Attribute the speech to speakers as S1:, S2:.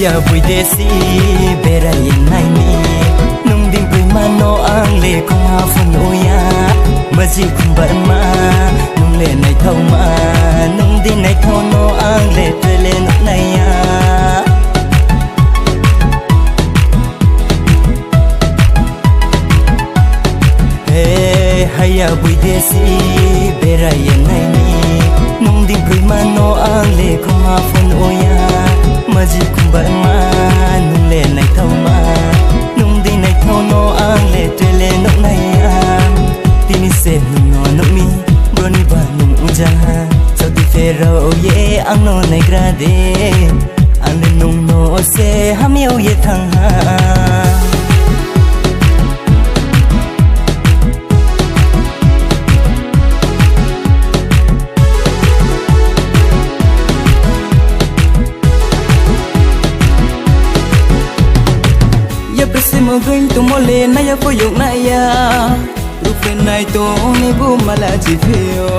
S1: Haya bui Deshe bera yen nai ni nung din bui mano ang le ko ha fun oya maji khumbar ma nung le nai thau ma nung din nai thau no ang le trele nok nai ya Haya bui Deshe bera yen nai ni nung din bui mano ang le ko ha fun oya maji khumbar ma nung le nai thau ma nung din nai thau no ang le trele nok nai ya tini se nung no nok mi broni ba nung uja so ti fero ye ang no nai grade ang le nung no se ham yo ye thang ha Mo going to mole na ya po yung naya Rufen na ito ni bumala chifeo